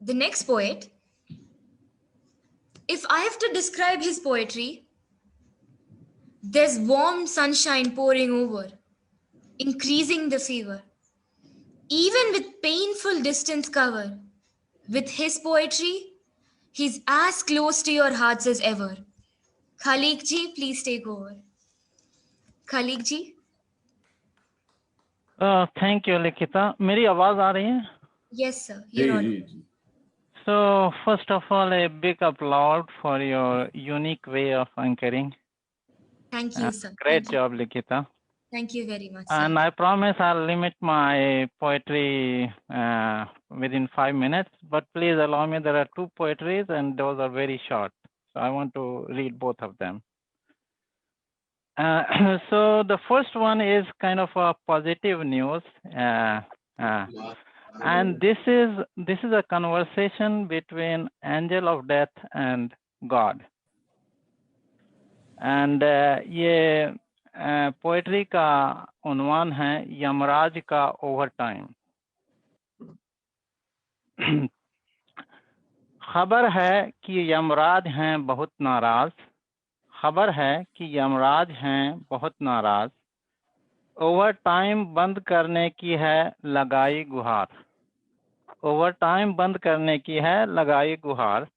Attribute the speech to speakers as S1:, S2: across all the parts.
S1: The next poet, if I have to describe his poetry, there's warm sunshine pouring over, increasing the fever. Even with painful distance cover, with his poetry, he's as close to your hearts as ever. Khalik ji, please take over. Khalik ji?
S2: Thank you, Likita. मेरी आवाज आ रही है?
S1: Yes, sir. You're on.
S2: So first of all, a big applaud for your unique way of anchoring.
S1: Thank you, sir.
S2: Great job, Likita.
S1: Thank you very much,
S2: And
S1: sir.
S2: I promise I'll limit my poetry within 5 minutes, but please allow me, there are 2 poetries and those are very short. So I want to read both of them. So the first one is kind of a positive news. And this is a conversation between angel of death and God. And ये poetry का उन्वान है यमराज का over time. खबर है कि यमराज हैं बहुत नाराज, खबर है कि यमराज हैं बहुत नाराज, ओवर टाइम बंद करने की है लगाई गुहार, ओवर टाइम बंद करने की है लगाई गुहार।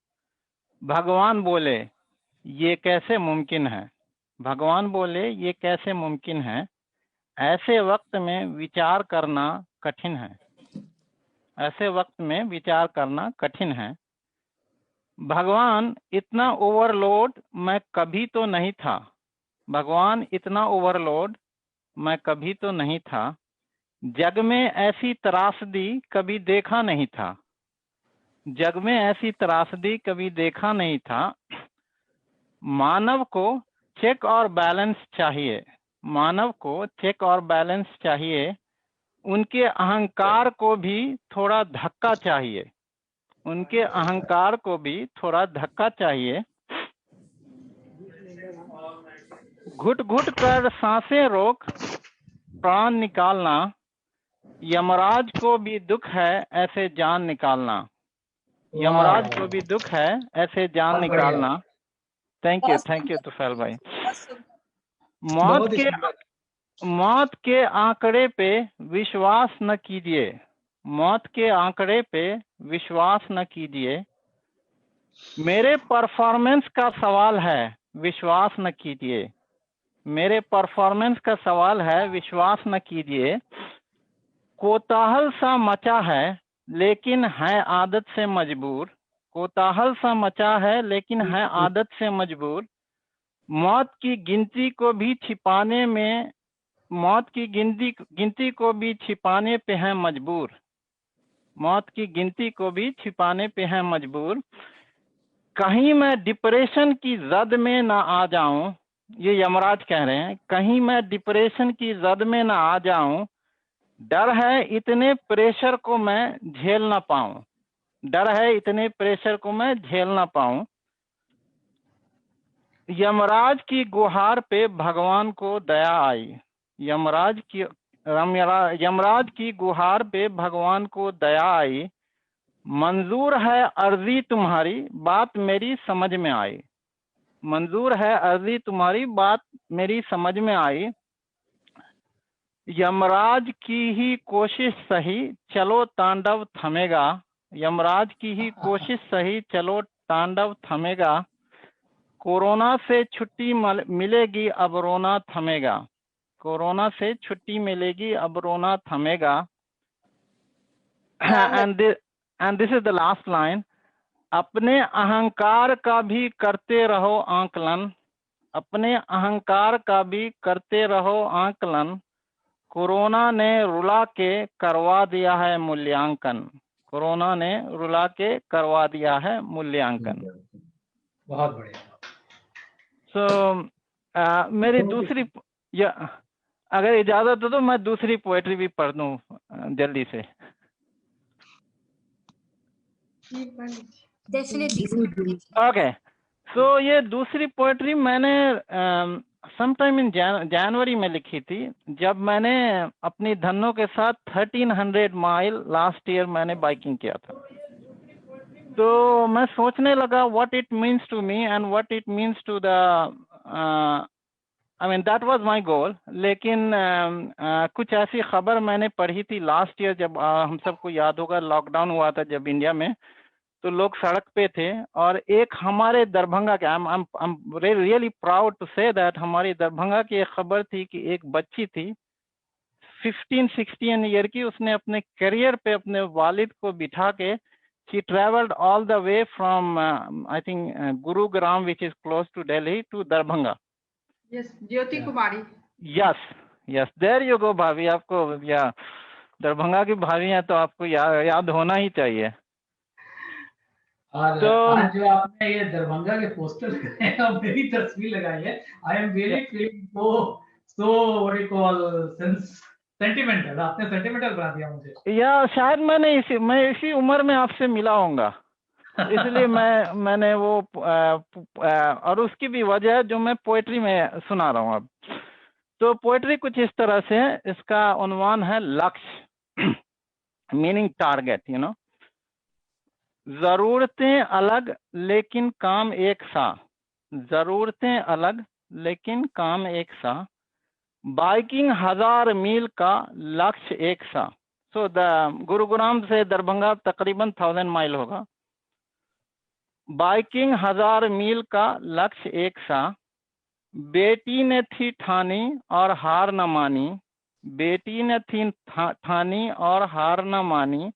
S2: भगवान बोले ये कैसे मुमकिन है, भगवान बोले ये कैसे मुमकिन है, ऐसे वक्त में विचार करना कठिन है, ऐसे वक्त में विचार करना कठिन है। भगवान इतना ओवरलोड मैं कभी तो नहीं था, भगवान इतना ओवरलोड मैं कभी तो नहीं था, जग में ऐसी त्रासदी कभी देखा नहीं था, जग में ऐसी त्रासदी कभी देखा नहीं था। मानव को चेक और बैलेंस चाहिए, मानव को चेक और बैलेंस चाहिए, उनके अहंकार को भी थोड़ा धक्का चाहिए, उनके अहंकार को भी थोड़ा धक्का चाहिए। घुट घुट कर सांसें रोक प्राण निकालना, यमराज को भी दुख है ऐसे जान निकालना, यमराज को भी दुख है ऐसे जान निकालना। थैंक यू तुफैल भाई। मौत के आंकड़े पे विश्वास न कीजिए, मौत के आंकड़े पे विश्वास न कीजिए, मेरे परफॉर्मेंस का सवाल है विश्वास न कीजिए, मेरे परफॉर्मेंस का सवाल है विश्वास न कीजिए। कोताहल सा मचा है लेकिन है आदत से मजबूर, कोताहल सा मचा है लेकिन है आदत से मजबूर। मौत की गिनती को भी छिपाने में, मौत की गिनती को भी छिपाने पे है मजबूर, मौत की गिनती को भी छिपाने पे है मजबूर। कहीं मैं डिप्रेशन की जद में ना आ जाऊं, ये यमराज कह रहे हैं, कहीं मैं डिप्रेशन की जद में ना आ जाऊं, डर है इतने प्रेशर को मैं झेल ना पाऊं, डर है इतने प्रेशर को मैं झेल ना पाऊं। यमराज की गुहार पे भगवान को दया आई, यमराज की गुहार पे भगवान को दया आई। मंजूर है अर्जी तुम्हारी बात मेरी समझ में आई, मंजूर है अर्जी तुम्हारी बात मेरी समझ में आई। यमराज की ही कोशिश सही चलो तांडव थमेगा, यमराज की ही कोशिश सही चलो तांडव थमेगा। कोरोना से छुट्टी मिलेगी अब रोना थमेगा, कोरोना से छुट्टी मिलेगी अब रोना थमेगा। And this is the last line. अपने अहंकार का भी करते रहो आंकलन, अपने अहंकार का भी करते रहो आंकलन। कोरोना ने रुला के करवा दिया है मूल्यांकन, कोरोना ने रुला के करवा दिया है मूल्यांकन।
S3: बहुत बढ़िया।
S2: मेरी दूसरी, अगर इजाजत हो तो मैं दूसरी पोएट्री भी पढ़ दूं जल्दी से।
S1: Definitely.
S2: ओके, सो ये दूसरी पोएट्री मैंने समटाइम इन जनवरी में लिखी थी, जब मैंने अपनी धनों के साथ 1300 माइल लास्ट ईयर मैंने बाइकिंग किया था। तो मैं सोचने लगा what it means to me and what it means to the I mean that was my goal. लेकिन कुछ ऐसी खबर मैंने पढ़ी थी लास्ट ईयर जब हम सबको याद होगा लॉकडाउन हुआ था जब इंडिया में, तो लोग सड़क पे थे और एक हमारे दरभंगा के I'm really proud to say that हमारी दरभंगा की एक खबर थी कि एक बच्ची थी 15-16 ईयर की, उसने अपने करियर पे अपने वालिद को बिठा के she traveled all the way from I think Gurugram, which is close to Delhi, to Darbhanga.
S4: Yes, Jyoti Kumari.
S2: Yes, there you go भाभी. आपको या दरभंगा की भाभी हैं तो आपको याद होना ही चाहिए.
S3: और
S2: तो
S3: आज जो आपने ये दरभंगा के पोस्टर लगाए हैं और मेरी तस्वीर लगाई है, I am really feeling so what do you call sentimental. आपने sentimental बना दिया मुझे.
S2: या शायद मैं इसी उम्र में आपसे मिला होऊंगा, इसलिए मैंने वो और उसकी भी वजह है जो मैं पोएट्री में सुना रहा हूँ अब. तो पोएट्री कुछ इस तरह से है, इसका उन्वान है लक्ष्य, मीनिंग टारगेट. यू नो, जरूरतें अलग लेकिन काम एक सा, जरूरतें अलग लेकिन काम एक सा, बाइकिंग 1000 मील का लक्ष्य एक सा. सो गुरुग्राम से दरभंगा तकरीबन 1000 माइल होगा. बाइकिंग 1000 मील का लक्ष्य एक सा, बेटी ने थी ठानी और हार न मानी, बेटी ने थी ठानी और हार न मानी,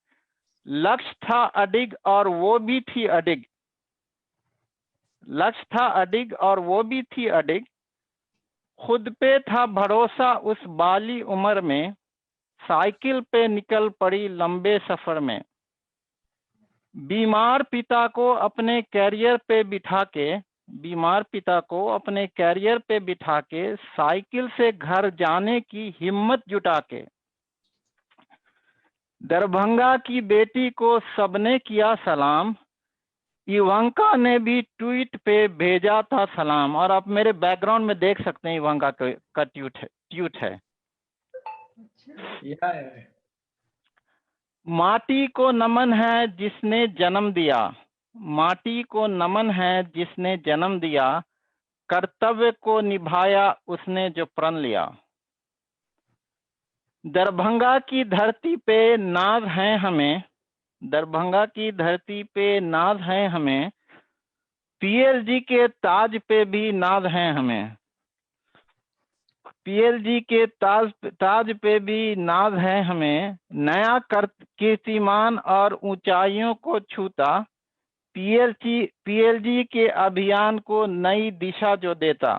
S2: लक्ष्य था अडिग और वो भी थी अडिग, लक्ष्य था अडिग और वो भी थी अडिग, खुद पे था भरोसा उस बाली उम्र में, साइकिल पे निकल पड़ी लंबे सफर में, बीमार पिता को अपने कैरियर पे बिठा के, बीमार पिता को अपने कैरियर पे बिठा के, साइकिल से घर जाने की हिम्मत जुटा के, दरभंगा की बेटी को सबने किया सलाम, इवांका ने भी ट्वीट पे भेजा था सलाम. और आप मेरे बैकग्राउंड में देख सकते हैं इवांका का ट्वीट है. माटी को नमन है जिसने जन्म दिया, माटी को नमन है जिसने जन्म दिया, कर्तव्य को निभाया उसने जो प्रण लिया. दरभंगा की धरती पे नाज है हमें, दरभंगा की धरती पे नाज है हमें, पीएलजी के ताज पे भी नाज है हमें, पीएलजी के ताज पे भी नाज है हमें, नया कीर्तिमान और ऊंचाइयों को छूता, पीएलजी के अभियान को नई दिशा जो देता.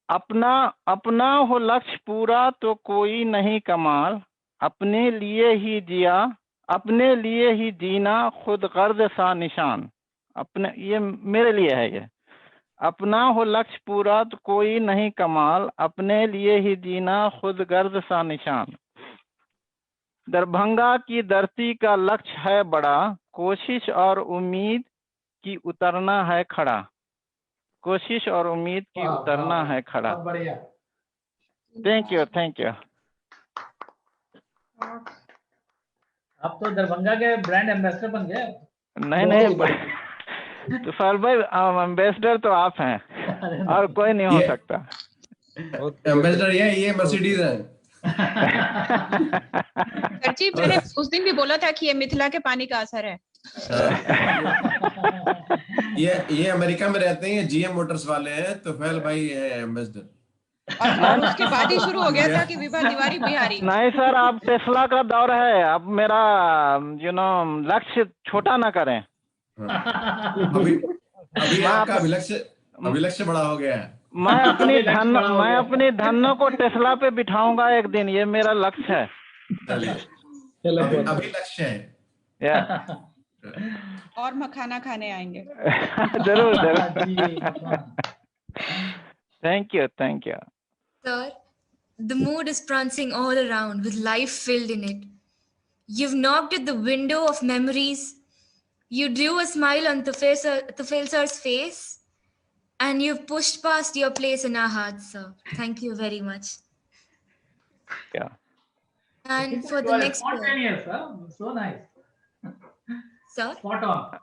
S2: अपना हो लक्ष्य पूरा तो कोई नहीं कमाल, अपने लिए ही जिया, अपने लिए ही जीना खुद गर्द सा निशान. अपने, ये मेरे लिए है ये. अपना हो लक्ष्य पूरा तो कोई नहीं कमाल, अपने लिए ही जीना खुद गर्द सा निशान. दरभंगा की धरती का लक्ष्य है बड़ा, कोशिश और उम्मीद की उतरना है खड़ा, कोशिश और उम्मीद की उतरना है खड़ा.
S3: बढ़िया.
S2: Thank you.
S3: आप तो दरभंगा के ब्रांड एम्बेसडर बन गए.
S2: नहीं तो फल भाई एम्बेसडर तो आप हैं और कोई नहीं हो सकता.
S5: एम्बेसडर ये मर्सिडीज है.
S4: जी, मैंने उस दिन भी बोला था कि ये मिथिला के पानी का असर है.
S5: ये अमेरिका में रहते हैं, जीएम मोटर्स वाले हैं, तो फैल भाई है एम्बेसडर.
S4: और उसके बाद ही शुरू हो गया था कि विभा तिवारी बिहारी.
S2: नहीं सर, अब टेस्ला का दौर है, अब मेरा लक्ष्य छोटा ना करें.
S5: अभी आपका अभिलक्ष्य बड़ा हो गया है.
S2: मैं अपनी धनों को टेस्ला पे बिठाऊंगा एक दिन, ये मेरा लक्ष्य है.
S5: अभी लक्ष्य है.
S4: और मखाना खाने आएंगे.
S2: जरूर. Thank you.
S1: Sir, the mood is prancing all around with life filled in it. You've knocked at the window of memories. You drew a smile on Tufelsar's face, and you've pushed past your place in our hearts, sir. Thank you very much.
S2: Yeah.
S1: And for
S3: You
S1: the
S3: are
S1: next poem,
S3: spontaneous, huh? So nice.
S1: sir,
S3: Spot on.